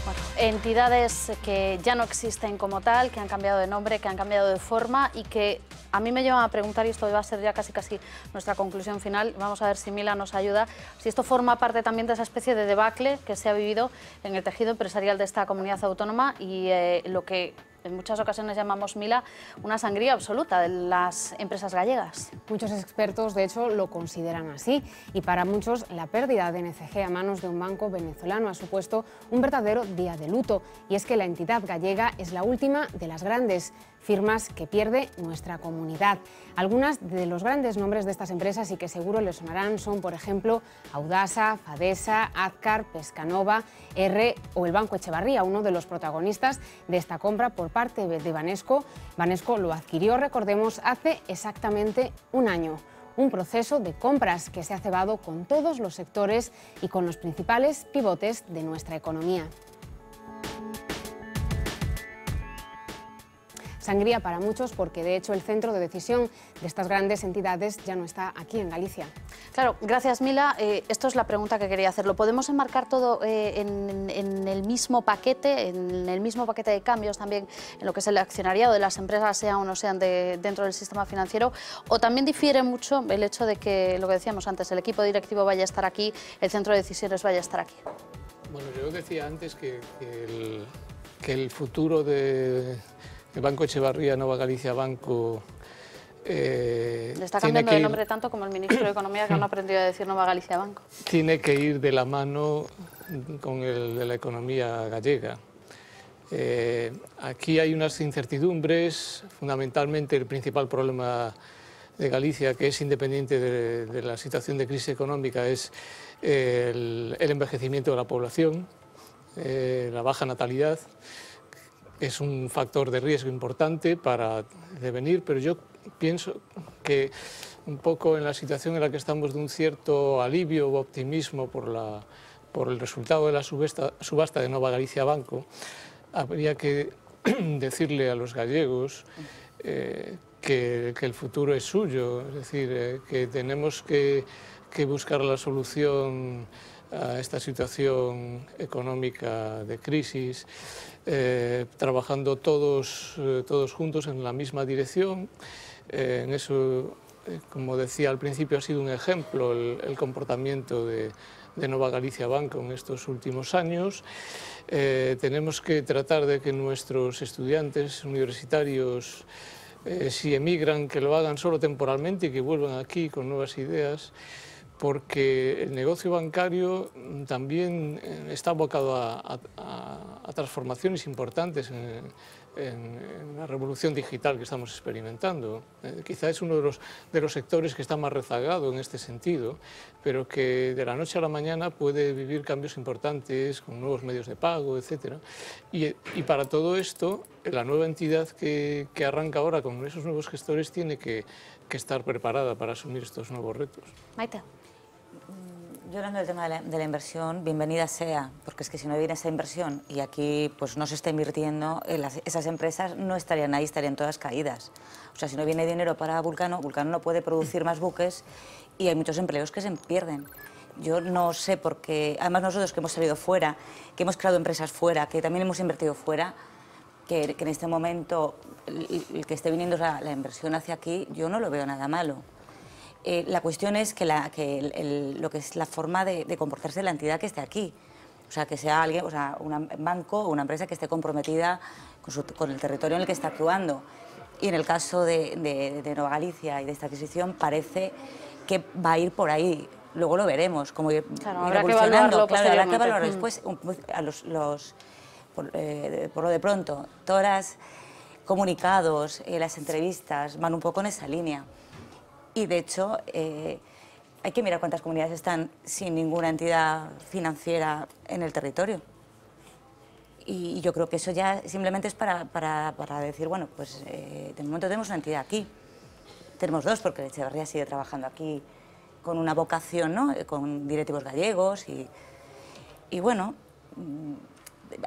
Bueno, entidades que ya no existen como tal, que han cambiado de nombre, que han cambiado de forma y que a mí me llevan a preguntar, y esto va a ser ya casi nuestra conclusión final, vamos a ver si Mila nos ayuda, si esto forma parte también de esa especie de debacle que se ha vivido en el tejido empresarial de esta comunidad autónoma y lo que en muchas ocasiones llamamos, Mila, una sangría absoluta de las empresas gallegas. Muchos expertos, de hecho, lo consideran así, y para muchos la pérdida de NCG a manos de un banco venezolano ha supuesto un verdadero día de luto, y es que la entidad gallega es la última de las grandes firmas que pierde nuestra comunidad. Algunas de los grandes nombres de estas empresas y que seguro les sonarán son, por ejemplo, Audasa, Fadesa, Azcar, Pescanova, R o el Banco Echevarría, uno de los protagonistas de esta compra por parte de Banesco. Banesco lo adquirió, recordemos, hace exactamente un año. Un proceso de compras que se ha cebado con todos los sectores y con los principales pivotes de nuestra economía. Sangría para muchos porque, de hecho, el centro de decisión de estas grandes entidades ya no está aquí en Galicia. Claro, gracias Mila. Esto es la pregunta que quería hacer. ¿Lo podemos enmarcar todo en el mismo paquete, de cambios también en lo que es el accionariado de las empresas, sean o no sean dentro del sistema financiero? ¿O también difiere mucho el hecho de que, lo que decíamos antes, el equipo directivo vaya a estar aquí, el centro de decisiones vaya a estar aquí? Bueno, yo decía antes que el futuro de Banco Echevarría, Nova Galicia Banco... Le está cambiando de nombre tanto como el ministro de Economía, que no ha aprendido a decir Nova Galicia Banco. Tiene que ir de la mano con el de la economía gallega. Aquí hay unas incertidumbres, fundamentalmente el principal problema de Galicia, que es independiente de la situación de crisis económica, es el envejecimiento de la población, la baja natalidad. Es un factor de riesgo importante para devenir, pero yo pienso que un poco en la situación en la que estamos de un cierto alivio o optimismo por el resultado de la subasta de Nova Galicia Banco, habría que decirle a los gallegos que el futuro es suyo, es decir, que tenemos que buscar la solución a esta situación económica de crisis, trabajando todos juntos en la misma dirección. En eso, como decía al principio, ha sido un ejemplo el comportamiento de Nova Galicia Banco en estos últimos años. Tenemos que tratar de que nuestros estudiantes universitarios si emigran, que lo hagan solo temporalmente y que vuelvan aquí con nuevas ideas, porque el negocio bancario también está abocado a transformaciones importantes en la revolución digital que estamos experimentando. Quizá es uno de los sectores que está más rezagado en este sentido, pero que de la noche a la mañana puede vivir cambios importantes con nuevos medios de pago, etc. Y para todo esto, la nueva entidad que arranca ahora con esos nuevos gestores tiene que estar preparada para asumir estos nuevos retos. Maite. Yo hablando del tema de la inversión, bienvenida sea, porque es que si no viene esa inversión y aquí pues no se está invirtiendo, esas empresas no estarían ahí, estarían todas caídas. O sea, si no viene dinero para Vulcano, Vulcano no puede producir más buques y hay muchos empleos que se pierden. Yo no sé por qué, además nosotros que hemos salido fuera, que hemos creado empresas fuera, que también hemos invertido fuera, que en este momento el que esté viniendo la inversión hacia aquí, yo no lo veo nada malo. La cuestión es que lo que es la forma de comportarse de la entidad que esté aquí. O sea, que sea alguien, o sea, un banco o una empresa que esté comprometida con el territorio en el que está actuando. Y en el caso de Nova Galicia y de esta adquisición parece que va a ir por ahí. Luego lo veremos, como ir habrá que evaluarlo claro, habrá que evaluarlo posteriormente. después. Por lo de pronto, todos los comunicados, las entrevistas van un poco en esa línea. Y de hecho, hay que mirar cuántas comunidades están sin ninguna entidad financiera en el territorio. Y yo creo que eso ya simplemente es para decir, bueno, pues de momento tenemos una entidad aquí. Tenemos dos, porque Echevarría sigue trabajando aquí con una vocación, ¿no? Con directivos gallegos y bueno,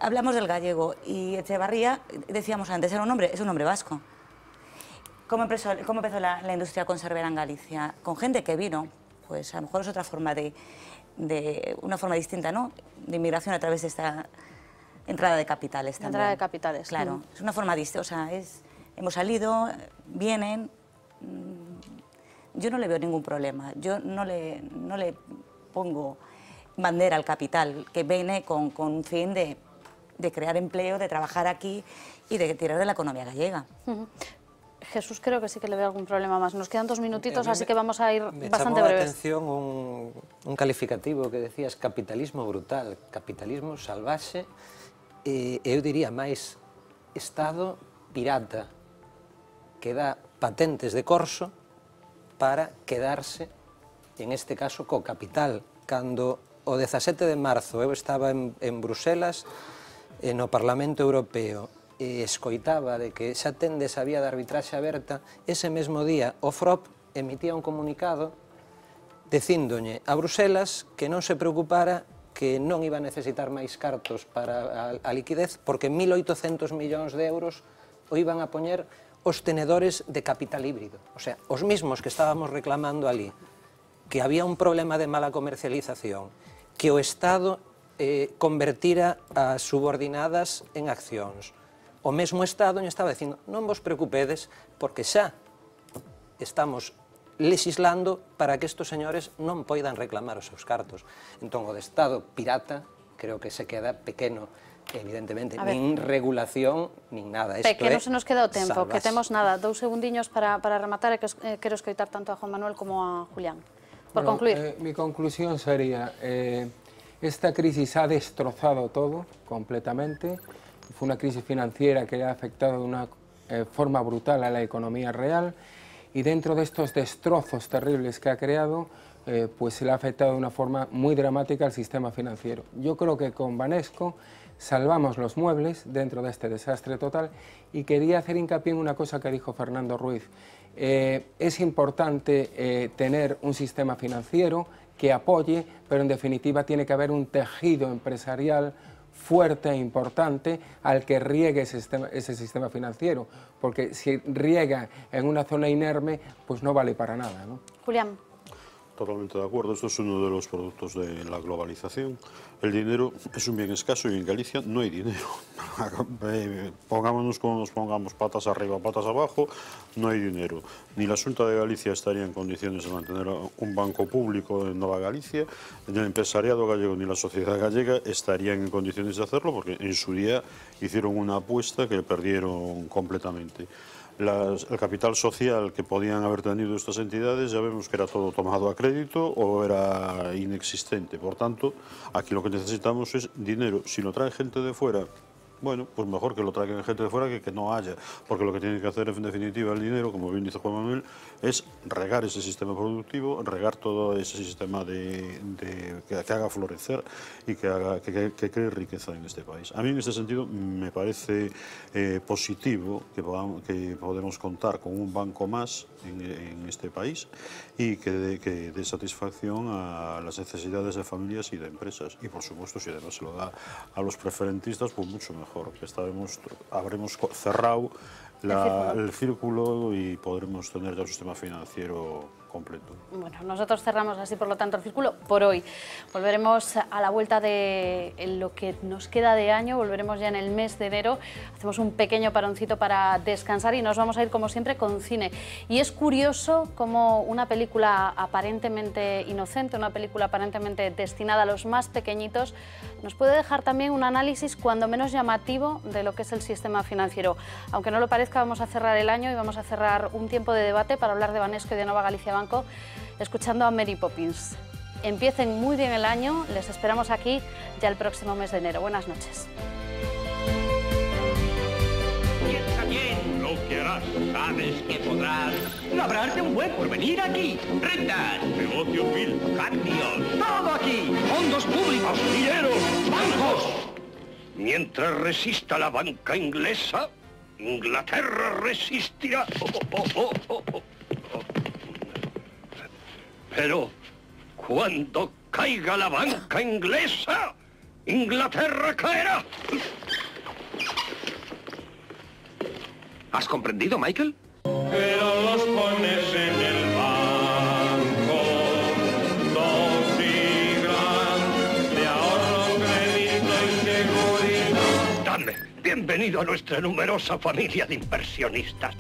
hablamos del gallego y Echevarría, decíamos antes, es un hombre vasco. ¿Cómo empezó la industria conservera en Galicia? Con gente que vino, pues a lo mejor es otra forma una forma distinta, ¿no? De inmigración a través de esta entrada de capitales también. Entrada de capitales. Claro, es una forma distinta, o sea, hemos salido, vienen, yo no le veo ningún problema, yo no le pongo bandera al capital, que viene con un fin de crear empleo, de trabajar aquí y de tirar de la economía gallega. Jesús creo que sí que le veo algún problema más. Nos quedan 2 minutitos, así que vamos a ir bastante breves. Me chamou a atención un calificativo que decías capitalismo brutal, capitalismo salvaxe, e eu diría máis Estado pirata, que dá patentes de corso para quedarse, en este caso, co capital. Cando o 17 de marzo eu estaba en Bruselas, no Parlamento Europeo, e escoitaba de que xa tendes a vía de arbitraxe aberta, ese mesmo día o FROP emitía un comunicado dicíndolle a Bruselas que non se preocupara, que non iba a necesitar máis cartos para a liquidez, porque 1.800 millóns de euros o iban a poñer os tenedores de capital híbrido. O sea, os mismos que estábamos reclamando ali, que había un problema de mala comercialización, que o Estado convertira as subordinadas en accións. O mesmo Estado lle estaba dicindo, non vos preocupedes, porque xa estamos legislando para que estos señores non poidan reclamar os seus cartos. Entón, o de Estado pirata, creo que se queda pequeno, evidentemente, nin regulación, nin nada. Pequeno se nos queda o tempo, que temos nada, 2 segundiños para rematar, e que quero escoitar tanto a Juan Manuel como a Julián. Por concluir. Mi conclusión sería, esta crisis ha destrozado todo completamente. Fue una crisis financiera que ha afectado de una forma brutal a la economía real y dentro de estos destrozos terribles que ha creado, pues se le ha afectado de una forma muy dramática al sistema financiero. Yo creo que con Banesco salvamos los muebles dentro de este desastre total y quería hacer hincapié en una cosa que dijo Fernando Ruiz. Es importante tener un sistema financiero que apoye, pero en definitiva tiene que haber un tejido empresarial fuerte e importante al que riegue ese sistema financiero, porque si riega en una zona inerme, pues no vale para nada, ¿no? Julián. Totalmente de acuerdo, esto es uno de los productos de la globalización. El dinero es un bien escaso y en Galicia no hay dinero. Pongámonos como nos pongamos, patas arriba, patas abajo, no hay dinero. Ni la Xunta de Galicia estaría en condiciones de mantener un banco público en Nova Galicia, ni el empresariado gallego ni la sociedad gallega estarían en condiciones de hacerlo porque en su día hicieron una apuesta que perdieron completamente. el capital social que podían haber tenido estas entidades, ya vemos que era todo tomado a crédito o era inexistente. Por tanto, aquí lo que necesitamos es dinero. Si lo trae gente de fuera, bueno, pues mejor que lo traigan gente de fuera que no haya, porque lo que tiene que hacer en definitiva el dinero, como bien dice Juan Manuel, es regar ese sistema productivo, regar todo ese sistema que haga florecer y que cree riqueza en este país. A mí en este sentido me parece positivo que podemos contar con un banco más en este país y que dé satisfacción a las necesidades de familias y de empresas. Y por supuesto, si además se lo da a los preferentistas, pues mucho mejor. Habremos cerrado el círculo y podremos tener ya un sistema financiero completo. Bueno, nosotros cerramos así, por lo tanto, el círculo por hoy. Volveremos a la vuelta de lo que nos queda de año, volveremos ya en el mes de enero, hacemos un pequeño paroncito para descansar y nos vamos a ir, como siempre, con cine. Y es curioso cómo una película aparentemente inocente, una película aparentemente destinada a los más pequeñitos, nos puede dejar también un análisis cuando menos llamativo de lo que es el sistema financiero. Aunque no lo parezca, vamos a cerrar el año y vamos a cerrar un tiempo de debate para hablar de Banesco y de Nova Galicia Banco, escuchando a Mary Poppins. Empiecen muy bien el año, les esperamos aquí ya el próximo mes de enero. Buenas noches. Piensa bien lo que harás, sabes que podrás labrarte un buen porvenir aquí. Rentas, negocios mil, cambios, todo aquí. Fondos públicos, dineros, bancos. Mientras resista la banca inglesa, Inglaterra resistirá. Pero cuando caiga la banca inglesa, Inglaterra caerá. ¿Has comprendido, Michael? Pero los pones en el banco, dos y gran, de ahorro, crédito y seguridad. Dame, bienvenido a nuestra numerosa familia de inversionistas.